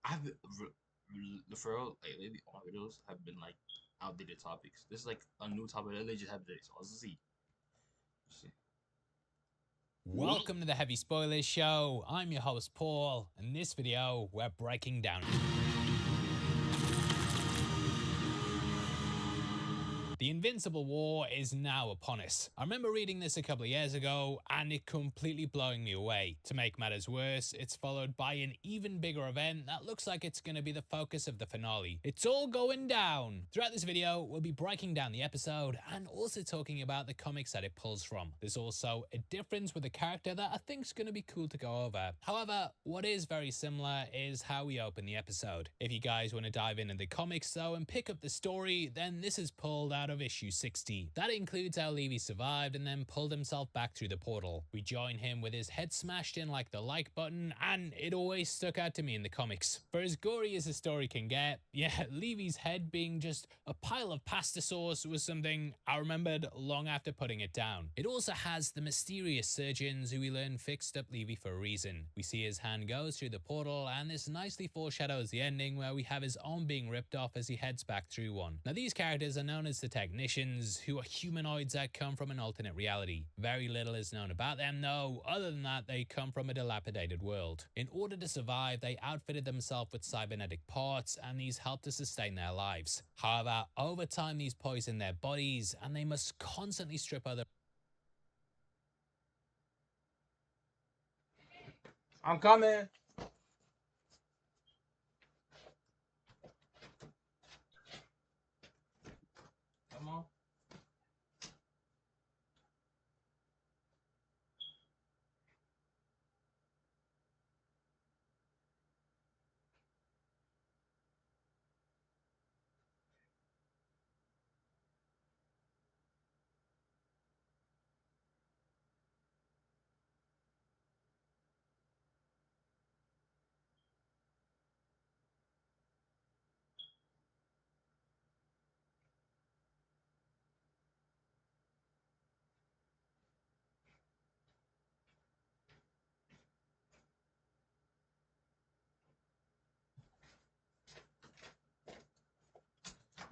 I've for real, like lately all my videos have been like outdated topics. This is like a new topic that they just have today. So let's see. Let's see. Welcome to the Heavy Spoilers Show. I'm your host Paul. In this video, we're breaking down the Invincible War is now upon us. I remember reading this a couple of years ago and it completely blowing me away. To make matters worse, it's followed by an even bigger event that looks like it's going to be the focus of the finale. It's all going down. Throughout this video, we'll be breaking down the episode and also talking about the comics that it pulls from. There's also a difference with the character that I think is going to be cool to go over. However, what is very similar is how we open the episode. If you guys want to dive into the comics though and pick up the story, then this is pulled out of issue 60. That includes how Levy survived and then pulled himself back through the portal. We join him with his head smashed in like the like button, and it always stuck out to me in the comics. For as gory as the story can get, yeah, Levy's head being just a pile of pasta sauce was something I remembered long after putting it down. It also has the mysterious surgeons who we learn fixed up Levy for a reason. We see his hand goes through the portal, and this nicely foreshadows the ending where we have his arm being ripped off as he heads back through one. Now these characters are known as the Technicians, who are humanoids that come from an alternate reality. Very little is known about them though, other than that they come from a dilapidated world. In order to survive, they outfitted themselves with cybernetic parts, and these help to sustain their lives. However, over time these poison their bodies, and they must constantly strip other I'm coming. Come on.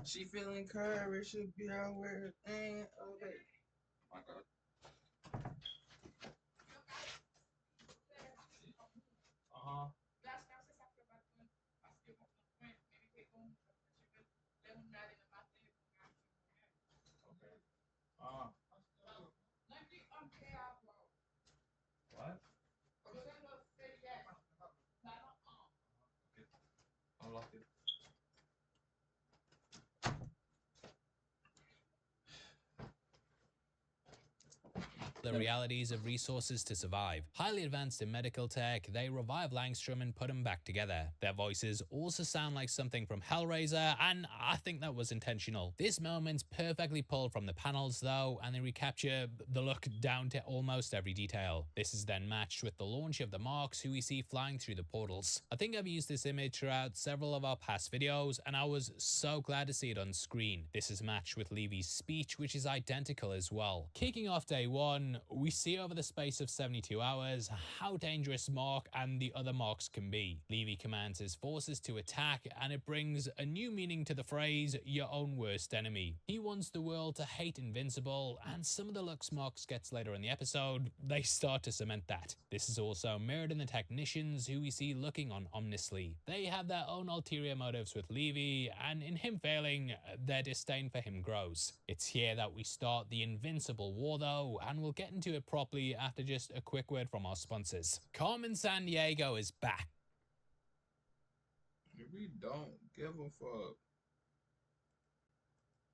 She feeling courage, should be out where it ain't. Okay. Oh my God. Uh-huh. Okay. Uh. What? Okay. Unlock it. the realities of resources to survive. Highly advanced in medical tech, they revive Langstrom and put him back together. Their voices also sound like something from Hellraiser, and I think that was intentional. This moment's perfectly pulled from the panels though, and they recapture the look down to almost every detail. This is then matched with the launch of the Marks, who we see flying through the portals. I think I've used this image throughout several of our past videos, and I was so glad to see it on screen. This is matched with Levy's speech, which is identical as well. Kicking off day one, we see over the space of 72 hours how dangerous Mark and the other Marks can be. Levy commands his forces to attack, and it brings a new meaning to the phrase, your own worst enemy. He wants the world to hate Invincible, and some of the looks Marks gets later in the episode, they start to cement that. This is also mirrored in the Technicians, who we see looking on ominously. They have their own ulterior motives with Levy, and in him failing, their disdain for him grows. It's here that we start the Invincible War though, and we'll get into it properly after just a quick word from our sponsors. Carmen Sandiego is back. We don't give a fuck.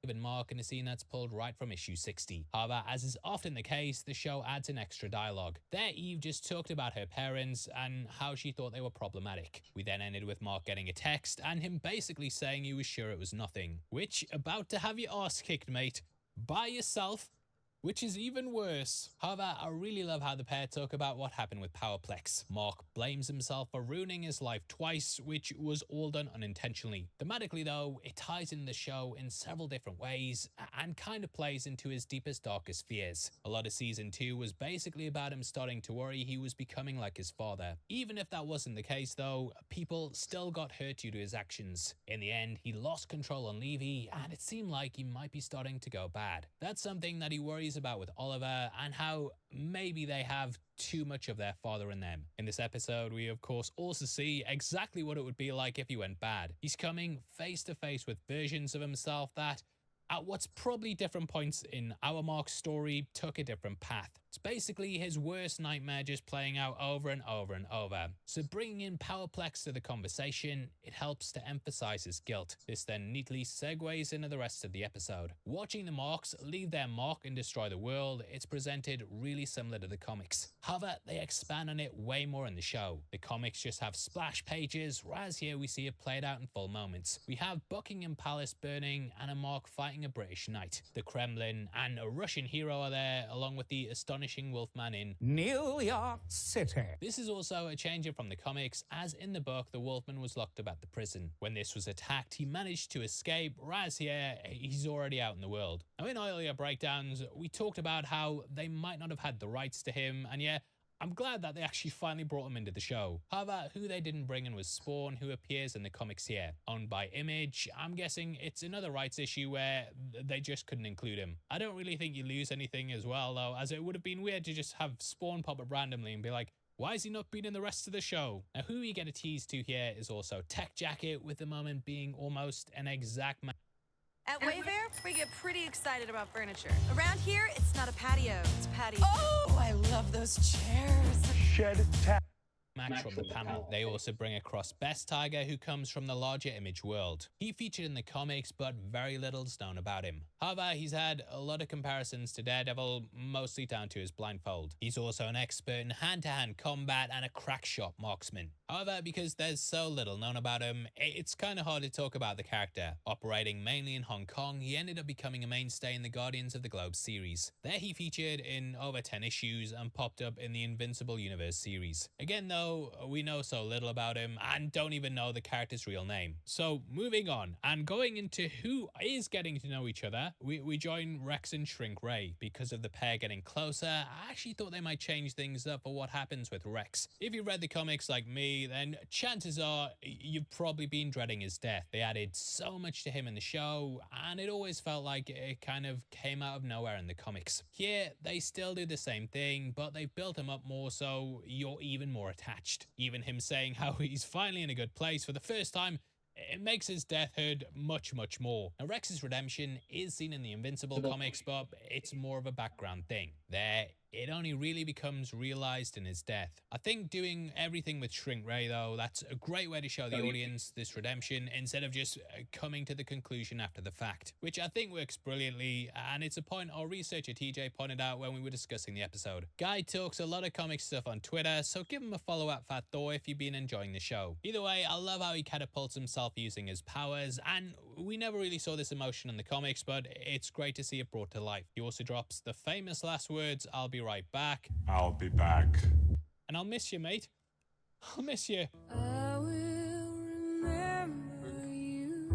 And Mark in a scene that's pulled right from issue 60. However, as is often the case, the show adds an extra dialogue. There, Eve just talked about her parents and how she thought they were problematic. We then ended with Mark getting a text and him basically saying he was sure it was nothing. Which, about to have your ass kicked, mate. By yourself. which is even worse. However, I really love how the pair talk about what happened with Powerplex. Mark blames himself for ruining his life twice, which was all done unintentionally. Thematically though, it ties in the show in several different ways and kind of plays into his deepest, darkest fears. A lot of season 2 was basically about him starting to worry he was becoming like his father. Even if that wasn't the case though, people still got hurt due to his actions. In the end, he lost control on Levy and it seemed like he might be starting to go bad. That's something that he worries about with Oliver and how maybe they have too much of their father in them. In this episode, we of course also see exactly what it would be like if he went bad. He's coming face to face with versions of himself that at what's probably different points in our Mark's story took a different path. It's basically his worst nightmare just playing out over and over and over. So bringing in Powerplex to the conversation, it helps to emphasize his guilt. This then neatly segues into the rest of the episode. Watching the Marks leave their mark and destroy the world, it's presented really similar to the comics. However, they expand on it way more in the show. The comics just have splash pages, whereas here we see it played out in full moments. We have Buckingham Palace burning and a Mark fighting a British knight. The Kremlin and a Russian hero are there, along with the astonishing Wolfman in New York City. This is also a change from the comics, as in the book the Wolfman was locked up at the prison. When this was attacked, he managed to escape, whereas here he's already out in the world. Now in earlier breakdowns, we talked about how they might not have had the rights to him, and yeah, I'm glad that they actually finally brought him into the show. However, who they didn't bring in was Spawn, who appears in the comics here. Owned by Image, I'm guessing it's another rights issue where they just couldn't include him. I don't really think you lose anything as well though, as it would have been weird to just have Spawn pop up randomly and be like, why has he not been in the rest of the show? Now who we get a tease to here is also Tech Jacket, with the moment being almost an exact match. At Wayfair, we get pretty excited about furniture. Around here, it's not a patio, it's patio. Oh, I love those chairs. Shed tap. Match from the panel. They also bring across Best Tiger, who comes from the larger Image world. He featured in the comics, but very little's known about him. However, he's had a lot of comparisons to Daredevil, mostly down to his blindfold. He's also an expert in hand-to-hand combat and a crack shot marksman. However, because there's so little known about him, it's kind of hard to talk about the character. Operating mainly in Hong Kong, he ended up becoming a mainstay in the Guardians of the Globe series. There he featured in over 10 issues and popped up in the Invincible universe series. Again though, we know so little about him and don't even know the character's real name. So moving on and going into who is getting to know each other, we join Rex and Shrink Ray. Because of the pair getting closer, I actually thought they might change things up for what happens with Rex. If you read the comics like me, then chances are you've probably been dreading his death. They added so much to him in the show and it always felt like it kind of came out of nowhere in the comics. Here, they still do the same thing, but they've built him up more so you're even more attached. Even him saying how he's finally in a good place for the first time, it makes his death hurt much, much more. Now, Rex's redemption is seen in the Invincible comics, but it's more of a background thing. There, it only really becomes realized in his death. I think doing everything with Shrink Ray though, that's a great way to show the audience this redemption instead of just coming to the conclusion after the fact, which I think works brilliantly, and it's a point our researcher TJ pointed out when we were discussing the episode. Guy talks a lot of comic stuff on Twitter, so give him a follow at Fat Thor if you've been enjoying the show. Either way, I love how he catapults himself using his powers, and we never really saw this emotion in the comics, but it's great to see it brought to life. He also drops the famous last words, "I'll be right back." I'll be back. And I'll miss you, mate. I'll miss you. I will remember you.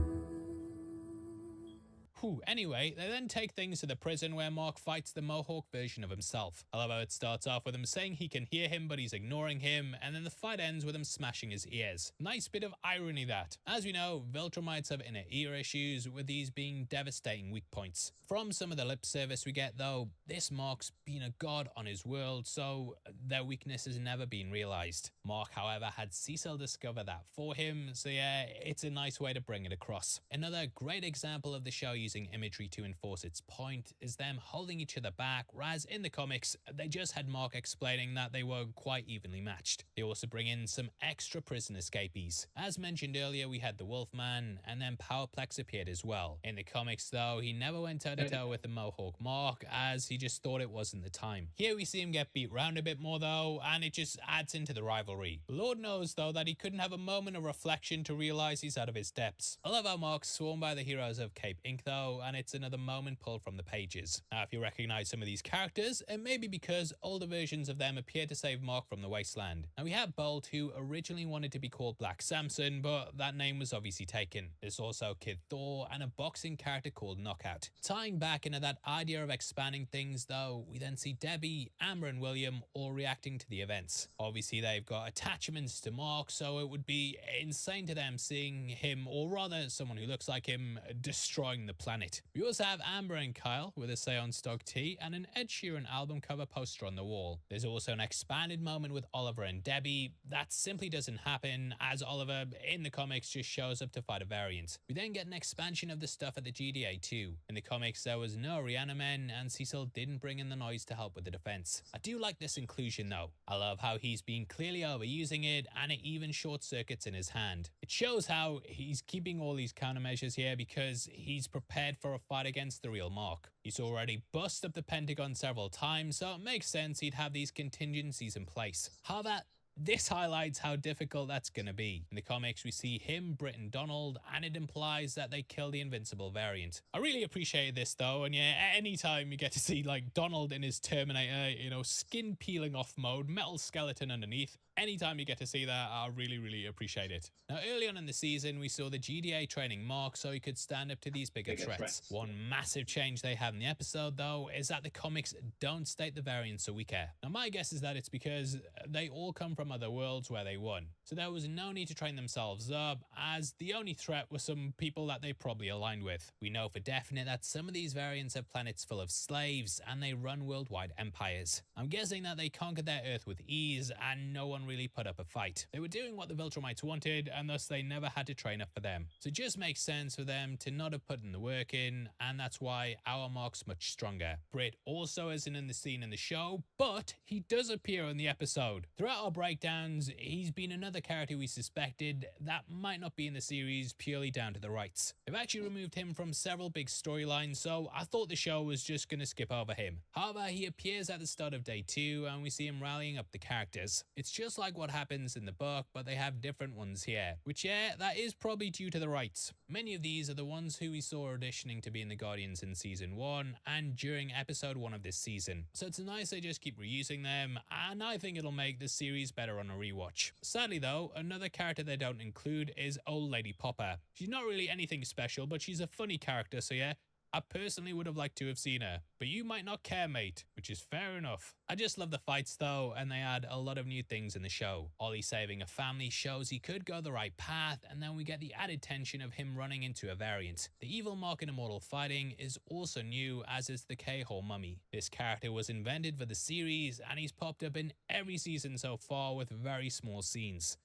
Anyway, they then take things to the prison where Mark fights the Mohawk version of himself. I love how it starts off with him saying he can hear him but he's ignoring him, and then the fight ends with him smashing his ears. Nice bit of irony that. As we know, Viltrumites have inner ear issues, with these being devastating weak points. From some of the lip service we get though, this Mark's been a god on his world, so their weakness has never been realized. Mark, however, had Cecil discover that for him, so yeah, it's a nice way to bring it across. Another great example of the show using imagery to enforce its point is them holding each other back, whereas in the comics, they just had Mark explaining that they were quite evenly matched. They also bring in some extra prison escapees. As mentioned earlier, we had the Wolfman, and then Powerplex appeared as well. In the comics though, he never went toe-to-toe with the Mohawk Mark, as he just thought it wasn't the time. Here we see him get beat round a bit more though, and it just adds into the rivalry. Lord knows though that he couldn't have a moment of reflection to realize he's out of his depths. I love how Mark's sworn by the heroes of Cape Ink though, though, and it's another moment pulled from the pages. Now, if you recognize some of these characters, it may be because older versions of them appear to save Mark from the wasteland. Now, we have Bolt, who originally wanted to be called Black Samson, but that name was obviously taken. There's also Kid Thor and a boxing character called Knockout. Tying back into that idea of expanding things, though, we then see Debbie, Amber, and William all reacting to the events. Obviously, they've got attachments to Mark, so it would be insane to them seeing him, or rather someone who looks like him, destroying the planet. We also have Amber and Kyle with a Seance Dog tea and an Ed Sheeran album cover poster on the wall. There's also an expanded moment with Oliver and Debbie. That simply doesn't happen, as Oliver in the comics just shows up to fight a variant. We then get an expansion of the stuff at the GDA too. In the comics, there was no Rihanna men, and Cecil didn't bring in the noise to help with the defense. I do like this inclusion though. I love how he's been clearly overusing it, and it even short circuits in his hand. It shows how he's keeping all these countermeasures here because he's prepared for a fight against the real Mark. He's already busted up the Pentagon several times, so it makes sense he'd have these contingencies in place. However, this highlights how difficult that's gonna be. In the comics, we see him, Britt, and Donald, and it implies that they kill the Invincible variant. I really appreciate this though, and yeah, anytime you get to see like Donald in his Terminator, you know, skin peeling off mode, metal skeleton underneath, anytime you get to see that, I really appreciate it. Now, early on in the season, we saw the GDA training Mark so he could stand up to these bigger threats. One massive change they have in the episode, though, is that the comics don't state the variants are weaker. Now, my guess is that it's because they all come from other worlds where they won. So there was no need to train themselves up, as the only threat were some people that they probably aligned with. We know for definite that some of these variants have planets full of slaves, and they run worldwide empires. I'm guessing that they conquered their Earth with ease, and no one really put up a fight. They were doing what the Viltrumites wanted, and thus they never had to train up for them. So it just makes sense for them to not have put in the work in, and that's why our Mark's much stronger. Britt also isn't in the scene in the show, but he does appear in the episode. Throughout our breakdowns, he's been another character we suspected that might not be in the series purely down to the rights. They've actually removed him from several big storylines, so I thought the show was just going to skip over him. However, he appears at the start of day 2, and we see him rallying up the characters. It's just like what happens in the book, but they have different ones here, which yeah, that is probably due to the rights. Many of these are the ones who we saw auditioning to be in the Guardians in season 1 and during episode 1 of this season. So it's nice they just keep reusing them, and I think it'll make the series better on a rewatch. Sadly though, another character they don't include is Old Lady Popper. She's not really anything special, but she's a funny character, so yeah, I personally would have liked to have seen her, but you might not care, mate, which is fair enough. I just love the fights though, and they add a lot of new things in the show. Ollie saving a family shows he could go the right path, and then we get the added tension of him running into a variant. The evil Mark in Immortal fighting is also new, as is the K-Hole Mummy. This character was invented for the series, and he's popped up in every season so far with very small scenes.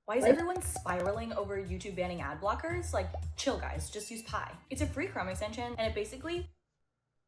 Why is everyone spiraling over YouTube banning ad blockers? Like, chill guys, just use Pi. It's a free Chrome extension, and it basically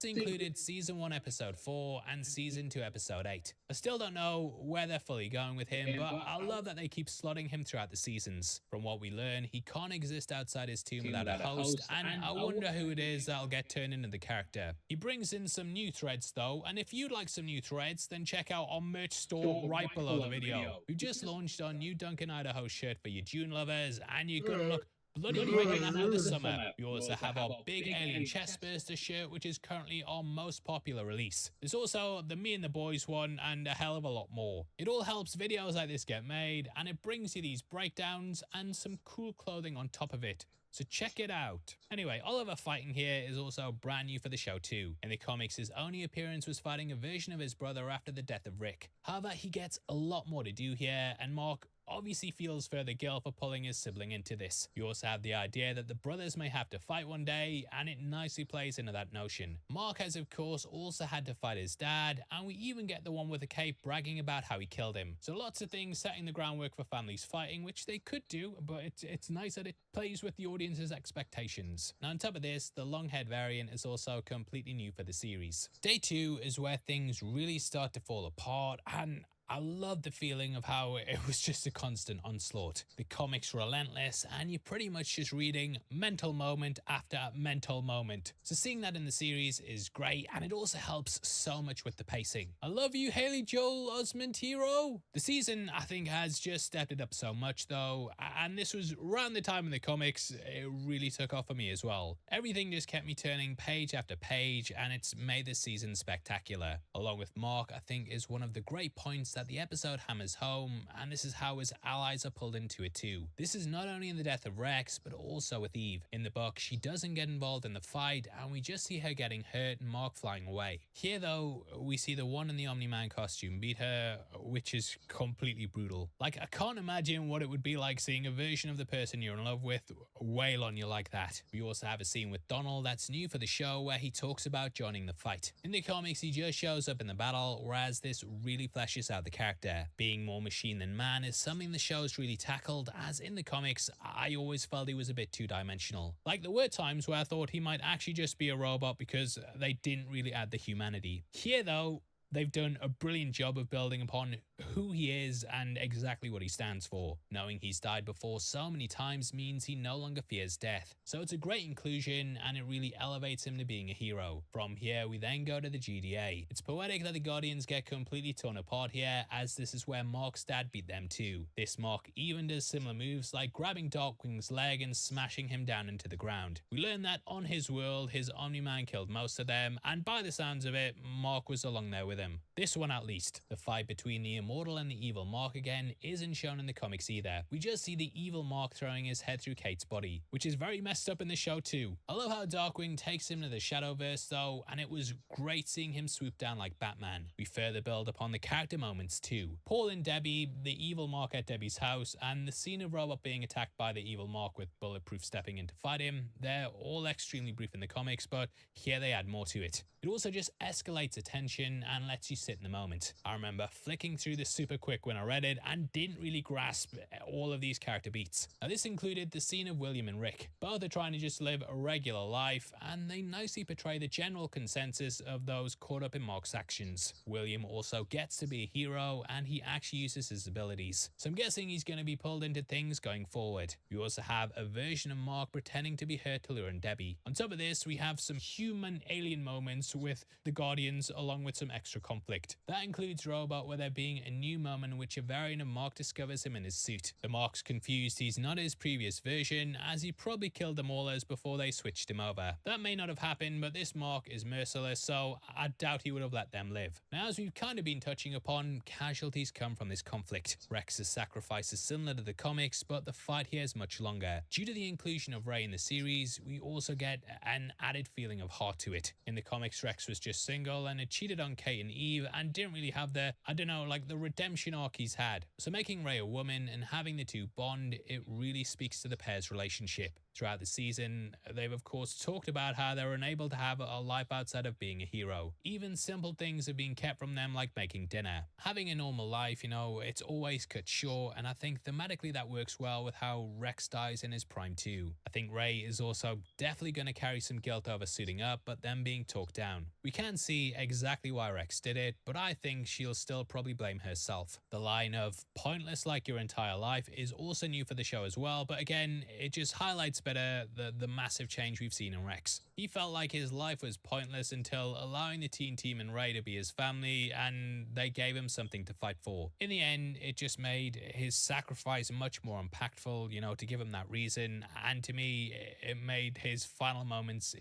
included season 1 episode 4 and season 2 episode 8. I still don't know where they're fully going with him, but I love that they keep slotting him throughout the seasons. From what we learn, he can't exist outside his tomb without a host, and I wonder who it is that'll get turned into the character. He brings in some new threads though, and if you'd like some new threads, then check out our merch store right below the video. We just launched our new Duncan Idaho shirt for you Dune lovers, and you're gonna look bloody great in that this summer. We also have our big Alien Chestburster shirt, which is currently our most popular release. There's also the Me and the Boys one, and a hell of a lot more. It all helps videos like this get made, and it brings you these breakdowns and some cool clothing on top of it. So check it out. Anyway, Oliver fighting here is also brand new for the show too. In the comics, his only appearance was fighting a version of his brother after the death of Rick. However, he gets a lot more to do here, and Mark obviously feels further guilt for pulling his sibling into this. You also have the idea that the brothers may have to fight one day, and it nicely plays into that notion. Mark has of course also had to fight his dad, and we even get the one with the cape bragging about how he killed him. So lots of things setting the groundwork for families fighting, which they could do, but it's nice that it plays with the audience's expectations. Now on top of this, the long-haired variant is also completely new for the series. Day 2 is where things really start to fall apart, and I love the feeling of how it was just a constant onslaught. The comics relentless, and you're pretty much just reading mental moment after mental moment. So seeing that in the series is great, and it also helps so much with the pacing. I love you, Haley Joel Osment hero. The season, I think, has just stepped it up so much though, and this was around the time in the comics it really took off for me as well. Everything just kept me turning page after page, and it's made this season spectacular. Along with Mark, I think is one of the great points that the episode hammers home, and this is how his allies are pulled into it too. This is not only in the death of Rex, but also with Eve. In the book, she doesn't get involved in the fight, and we just see her getting hurt and Mark flying away. Here though, we see the one in the Omni-Man costume beat her, which is completely brutal. Like, I can't imagine what it would be like seeing a version of the person you're in love with wail on you like that. We also have a scene with Donald that's new for the show where he talks about joining the fight. In the comics, he just shows up in the battle, whereas this really fleshes out the character. Being more machine than man is something the show's really tackled, as in the comics, I always felt he was a bit two-dimensional. Like, there were times where I thought he might actually just be a robot because they didn't really add the humanity. Here though, they've done a brilliant job of building upon who he is and exactly what he stands for. Knowing he's died before so many times means he no longer fears death. So it's a great inclusion, and it really elevates him to being a hero. From here, we then go to the GDA. It's poetic that the Guardians get completely torn apart here, as this is where Mark's dad beat them too. This Mark even does similar moves like grabbing Darkwing's leg and smashing him down into the ground. We learn that on his world, his Omni-Man killed most of them, and by the sounds of it, Mark was along there with him. This one at least. The fight between the Immortal and the Evil Mark again isn't shown in the comics either. We just see the Evil Mark throwing his head through Kate's body, which is very messed up in the show too. I love how Darkwing takes him to the Shadowverse though, and it was great seeing him swoop down like Batman. We further build upon the character moments too. Paul and Debbie, the Evil Mark at Debbie's house, and the scene of Robot being attacked by the Evil Mark with Bulletproof stepping in to fight him, they're all extremely brief in the comics, but here they add more to it. It also just escalates attention and lets you sit in the moment. I remember flicking through this super quick when I read it and didn't really grasp all of these character beats. Now this included the scene of William and Rick. Both are trying to just live a regular life, and they nicely portray the general consensus of those caught up in Mark's actions. William also gets to be a hero, and he actually uses his abilities. So I'm guessing he's going to be pulled into things going forward. We also have a version of Mark pretending to be Hertula and Debbie. On top of this, we have some human alien moments with the Guardians along with some extra conflict. That includes Robot, where there being a new moment in which a variant of Mark discovers him in his suit. The Mark's confused he's not his previous version, as he probably killed the Maulers before they switched him over. That may not have happened, but this Mark is merciless, so I doubt he would have let them live. Now, as we've kind of been touching upon, casualties come from this conflict. Rex's sacrifice is similar to the comics, but the fight here is much longer. Due to the inclusion of Rey in the series, we also get an added feeling of heart to it. In the comics, Rex was just single and had cheated on Kate and Eve and didn't really have the, the redemption arc he's had. So making Rey a woman and having the two bond, it really speaks to the pair's relationship. Throughout the season, they've of course talked about how they're unable to have a life outside of being a hero. Even simple things have been kept from them, like making dinner. Having a normal life, it's always cut short, and I think thematically that works well with how Rex dies in his prime too. I think Rey is also definitely going to carry some guilt over suiting up, but then being talked down. We can't see exactly why Rex did it, but I think she'll still probably blame herself. The line of "pointless like your entire life" is also new for the show as well, but again, it just highlights better the massive change we've seen in Rex. He felt like his life was pointless until allowing the teen team and Rey to be his family, and they gave him something to fight for. In the end, it just made his sacrifice much more impactful, to give him that reason, and to me, it made his final moments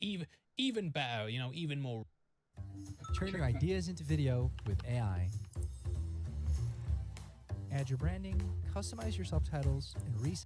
even better, even more. Turn your ideas into video with AI. Add your branding, customize your subtitles, and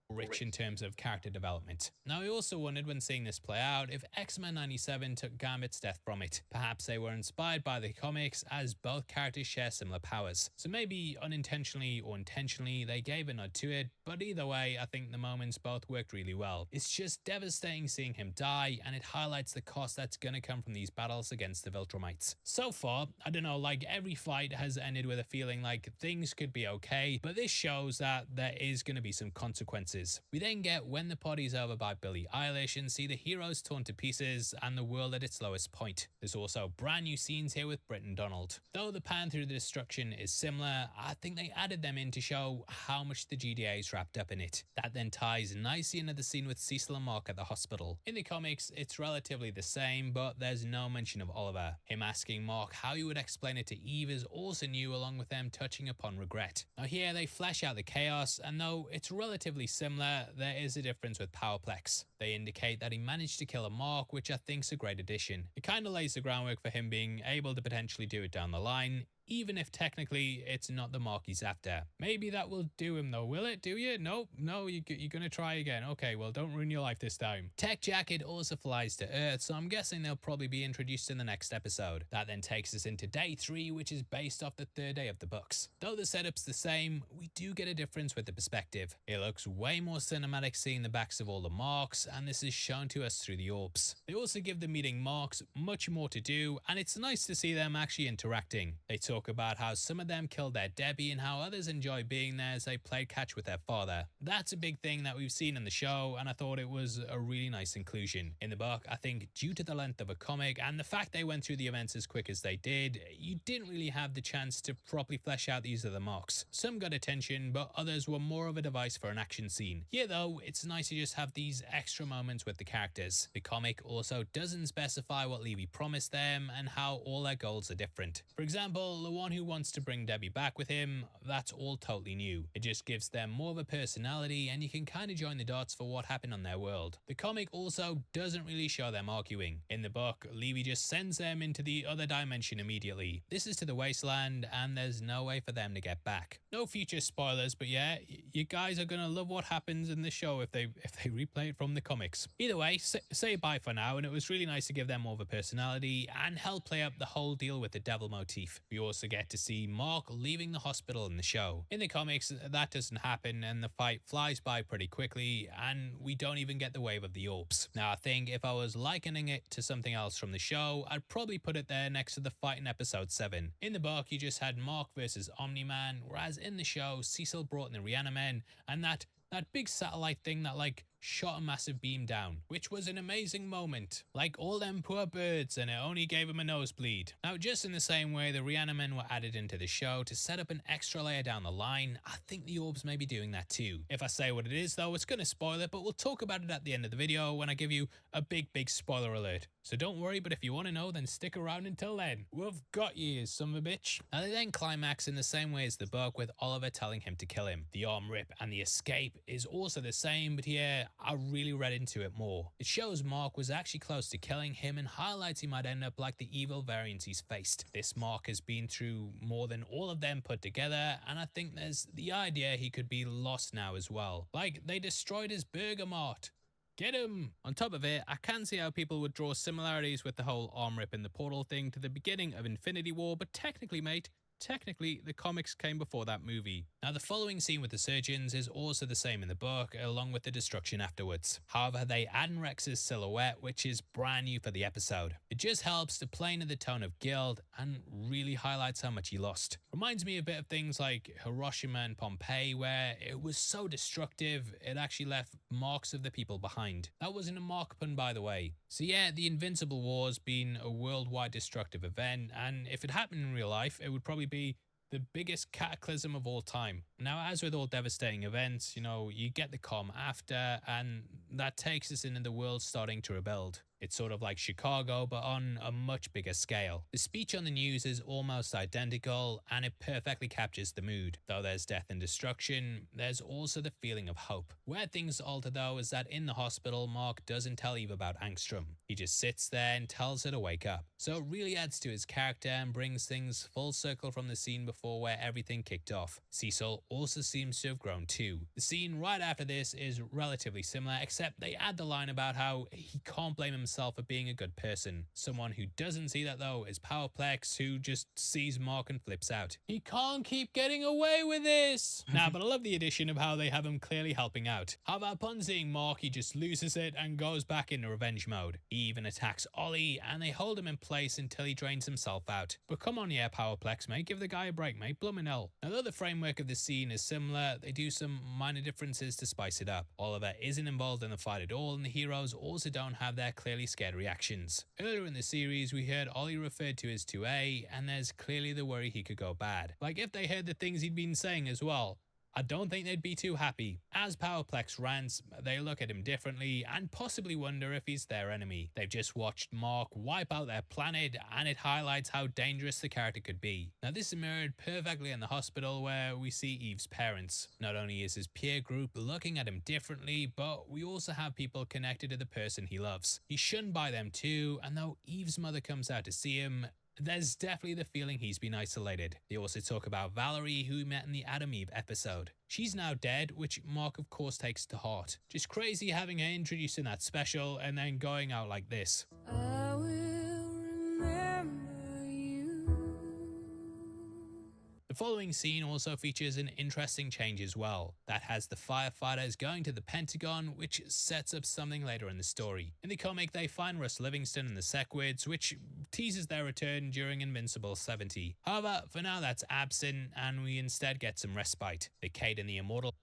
rich in terms of character development. Now, I also wondered when seeing this play out if X-Men 97 took Gambit's death from it. Perhaps they were inspired by the comics, as both characters share similar powers. So maybe unintentionally or intentionally they gave a nod to it, but either way, I think the moments both worked really well. It's just devastating seeing him die, and it highlights the cost that's gonna come from these battles against the Viltrumites. So far, I don't know, every fight has ended with a feeling like things could be okay, but this shows that there is gonna be some consequences. pieces. We then get When the Party's Over by Billie Eilish and see the heroes torn to pieces and the world at its lowest point. There's also brand new scenes here with Brit and Donald. Though the pan through the destruction is similar, I think they added them in to show how much the GDA is wrapped up in it. That then ties nicely into the scene with Cecil and Mark at the hospital. In the comics, it's relatively the same, but there's no mention of Oliver. Him asking Mark how he would explain it to Eve is also new, along with them touching upon regret. Now here they flesh out the chaos, and though it's relatively similar, there is a difference with Powerplex. They indicate that he managed to kill a Mark, which I think's a great addition. It kind of lays the groundwork for him being able to potentially do it down the line, even if technically it's not the Mark he's after. Maybe that will do him though, will it? Do you? No, you're gonna try again. Okay, well, don't ruin your life this time. Tech Jacket also flies to Earth, so I'm guessing they'll probably be introduced in the next episode. That then takes us into day 3, which is based off the third day of the books. Though the setup's the same, we do get a difference with the perspective. It looks way more cinematic seeing the backs of all the Marks, and this is shown to us through the orbs. They also give the meeting Marks much more to do, and it's nice to see them actually interacting. They talk about how some of them killed their Debbie and how others enjoy being there as they played catch with their father. That's a big thing that we've seen in the show, and I thought it was a really nice inclusion. In the book, I think due to the length of a comic and the fact they went through the events as quick as they did, you didn't really have the chance to properly flesh out these other Marks. Some got attention, but others were more of a device for an action scene. Here though, it's nice to just have these extra moments with the characters. The comic also doesn't specify what Levy promised them and how all their goals are different. For example, the one who wants to bring Debbie back with him, that's all totally new. It just gives them more of a personality, and you can kind of join the dots for what happened on their world. The comic also doesn't really show them arguing. In the book, Levy just sends them into the other dimension immediately. This is to the wasteland, and there's no way for them to get back. No future spoilers, but yeah, you guys are gonna love what happens in the show if they replay it from the comics. Either way, say bye for now, and it was really nice to give them more of a personality and help play up the whole deal with the devil motif. We also get to see Mark leaving the hospital in the show. In the comics, that doesn't happen, and the fight flies by pretty quickly, and we don't even get the wave of the orbs. Now, I think if I was likening it to something else from the show, I'd probably put it there next to the fight in episode 7. In the book, you just had Mark versus Omni-Man, whereas in the show, Cecil brought in the Reanimen, and that big satellite thing that shot a massive beam down, which was an amazing moment. Like all them poor birds, and it only gave him a nosebleed. Now, just in the same way the Reanimen were added into the show to set up an extra layer down the line, I think the orbs may be doing that too. If I say what it is though, it's gonna spoil it, but we'll talk about it at the end of the video when I give you a big spoiler alert. So don't worry, but if you want to know, then stick around until then. We've got you, you son of a bitch. Now they then climax in the same way as the book, with Oliver telling him to kill him. The arm rip and the escape is also the same, but here I really read into it more. It shows Mark was actually close to killing him and highlights he might end up like the evil variants he's faced. This Mark has been through more than all of them put together, and I think there's the idea he could be lost now as well. Like, they destroyed his burger mart. Get him! On top of it, I can see how people would draw similarities with the whole arm rip in the portal thing to the beginning of Infinity War, but technically, mate, the comics came before that movie. Now, the following scene with the surgeons is also the same in the book, along with the destruction afterwards. However, they add in Rex's silhouette, which is brand new for the episode. It just helps to play into the tone of guilt and really highlights how much he lost. Reminds me a bit of things like Hiroshima and Pompeii, where it was so destructive, it actually left marks of the people behind. That wasn't a mark pun, by the way. So yeah, the Invincible War's been a worldwide destructive event, and if it happened in real life, it would probably be the biggest cataclysm of all time. Now, as with all devastating events, you get the calm after, and that takes us into the world starting to rebuild. It's sort of like Chicago, but on a much bigger scale. The speech on the news is almost identical, and it perfectly captures the mood. Though there's death and destruction, there's also the feeling of hope. Where things alter though is that in the hospital, Mark doesn't tell Eve about Angstrom. He just sits there and tells her to wake up. So it really adds to his character and brings things full circle from the scene before where everything kicked off. Cecil also seems to have grown too. The scene right after this is relatively similar, except they add the line about how he can't blame himself himself for being a good person. Someone who doesn't see that though is Powerplex, who just sees Mark and flips out. He can't keep getting away with this! Nah, but I love the addition of how they have him clearly helping out. However, upon seeing Mark, he just loses it and goes back into revenge mode. He even attacks Ollie, and they hold him in place until he drains himself out. But come on, yeah, Powerplex, mate, give the guy a break, mate, bloomin' hell. Now, though the framework of the scene is similar, they do some minor differences to spice it up. Oliver isn't involved in the fight at all, and the heroes also don't have their clearly scared reactions. Earlier in the series, we heard Ollie referred to as 2A, and there's clearly the worry he could go bad. Like, if they heard the things he'd been saying as well, I don't think they'd be too happy. As Powerplex rants, they look at him differently and possibly wonder if he's their enemy. They've just watched Mark wipe out their planet, and it highlights how dangerous the character could be. Now, this is mirrored perfectly in the hospital where we see Eve's parents. Not only is his peer group looking at him differently, but we also have people connected to the person he loves. He's shunned by them too, and though Eve's mother comes out to see him, there's definitely the feeling he's been isolated. They also talk about Valerie, who we met in the Adam Eve episode. She's now dead, which Mark of course takes to heart. Just crazy having her introduced in that special and then going out like this. I will remember you. The following scene also features an interesting change as well. That has the firefighters going to the Pentagon, which sets up something later in the story. In the comic, they find Russ Livingston and the Sequids, which teases their return during Invincible 70. However, for now that's absent, and we instead get some respite. The Cade and the Immortal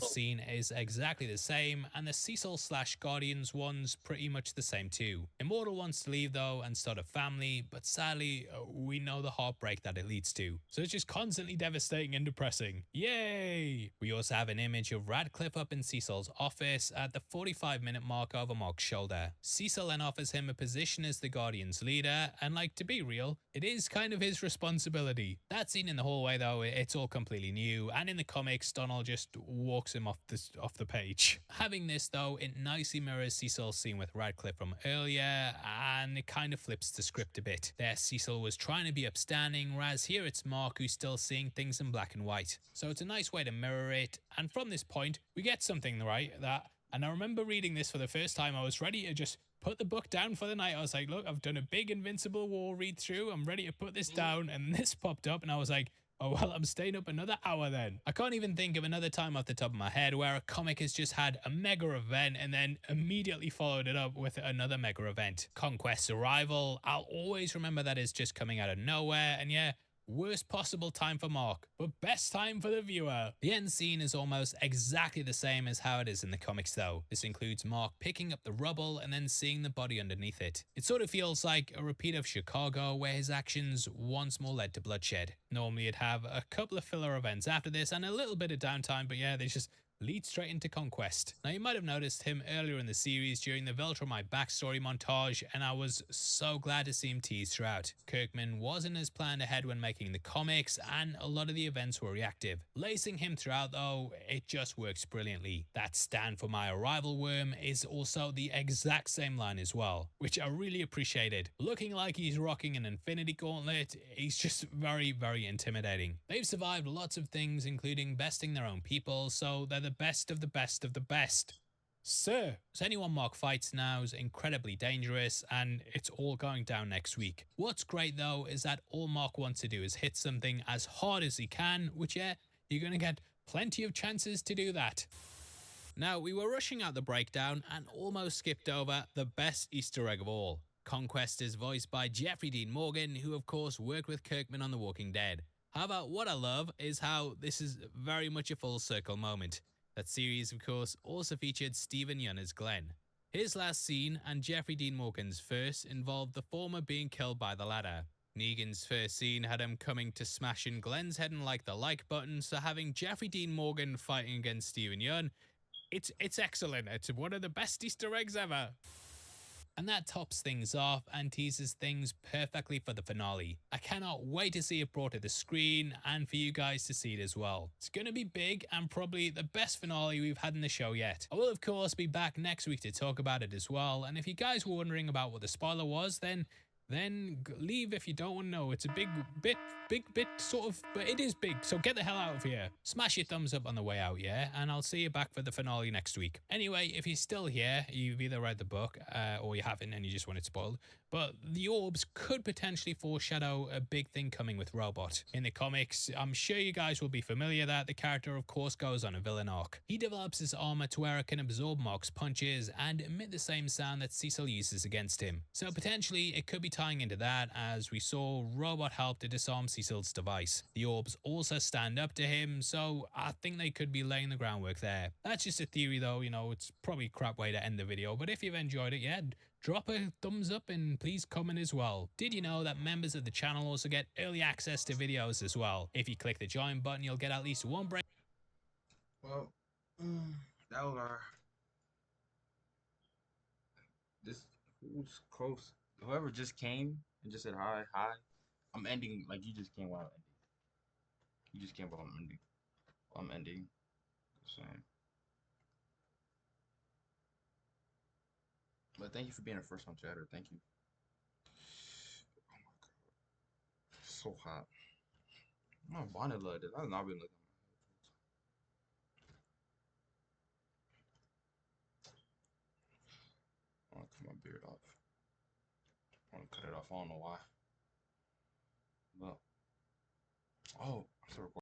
scene is exactly the same, and the Cecil/Guardians one's pretty much the same too. Immortal wants to leave though and start a family, but sadly we know the heartbreak that it leads to. So it's just constantly devastating and depressing. Yay! We also have an image of Radcliffe up in Cecil's office at the 45-minute mark over Mark's shoulder. Cecil then offers him a position as the Guardians leader, and like, to be real, it is kind of his responsibility. That scene in the hallway though, it's all completely new, and in the comics Donald just walks him off the page. Having this though, it nicely mirrors Cecil's scene with Radcliffe from earlier, and it kind of flips the script a bit. There Cecil was trying to be upstanding, whereas here it's Mark who's still seeing things in black and white. So it's a nice way to mirror it, and from this point we get something right and I remember reading this for the first time, I was ready to just put the book down for the night. I was like, look, I've done a big Invincible War read through, I'm ready to put this down, and this popped up and I was like, oh well, I'm staying up another hour then. I can't even think of another time off the top of my head where a comic has just had a mega event and then immediately followed it up with another mega event. Conquest's arrival, I'll always remember that as just coming out of nowhere, and yeah, worst possible time for Mark, but best time for the viewer. The end scene is almost exactly the same as how it is in the comics though. This includes Mark picking up the rubble and then seeing the body underneath it. It sort of feels like a repeat of Chicago, where his actions once more led to bloodshed. Normally it'd have a couple of filler events after this and a little bit of downtime, but yeah, they just lead straight into Conquest. Now you might have noticed him earlier in the series during the Viltrumite backstory montage, and I was so glad to see him teased throughout. Kirkman wasn't as planned ahead when making the comics, and a lot of the events were reactive. Lacing him throughout though, it just works brilliantly. That "stand for my arrival" worm is also the exact same line as well, which I really appreciated. Looking like he's rocking an infinity gauntlet, he's just very, very intimidating. They've survived lots of things, including besting their own people, so they're the best of the best of the best. Sir, so anyone Mark fights now is incredibly dangerous, and it's all going down next week. What's great though is that all Mark wants to do is hit something as hard as he can, which yeah, you're gonna get plenty of chances to do that. Now, we were rushing out the breakdown and almost skipped over the best Easter egg of all. Conquest is voiced by Jeffrey Dean Morgan, who of course worked with Kirkman on The Walking Dead. However, what I love is how this is very much a full circle moment. That series, of course, also featured Stephen Yeun as Glenn. His last scene and Jeffrey Dean Morgan's first involved the former being killed by the latter. Negan's first scene had him coming to smash in Glenn's head and like the like button, so having Jeffrey Dean Morgan fighting against Stephen Yeun, it's excellent. It's one of the best Easter eggs ever. And that tops things off and teases things perfectly for the finale. I cannot wait to see it brought to the screen and for you guys to see it as well. It's going to be big and probably the best finale we've had in the show yet. I will of course be back next week to talk about it as well, and if you guys were wondering about what the spoiler was, then then leave if you don't want to know. It's a big bit sort of, but it is big, so get the hell out of here. Smash your thumbs up on the way out, yeah? And I'll see you back for the finale next week. Anyway, if you're still here, you've either read the book or you haven't and you just want it spoiled, but the orbs could potentially foreshadow a big thing coming with Robot. In the comics, I'm sure you guys will be familiar that the character of course goes on a villain arc. He develops his armor to where it can absorb Mark's punches and emit the same sound that Cecil uses against him. So potentially it could be tying into that, as we saw Robot help to disarm Cecil's device. The orbs also stand up to him, so I think they could be laying the groundwork there. That's just a theory though, you know, it's probably a crap way to end the video, but if you've enjoyed it, yeah, drop a thumbs up and please comment as well. Did you know that members of the channel also get early access to videos as well? If you click the join button, you'll get at least one break. Well, that was our. This who's close. Whoever just came and just said hi. I'm ending like you just came while I'm ending. You just came while I'm ending. I'm ending. Just saying. But thank you for being a first time chatter. Thank you. Oh my god. So hot. My bonnet like this. I've not been looking. I want to cut my beard off. I want to cut it off. I don't know why. But oh, I'm so recording.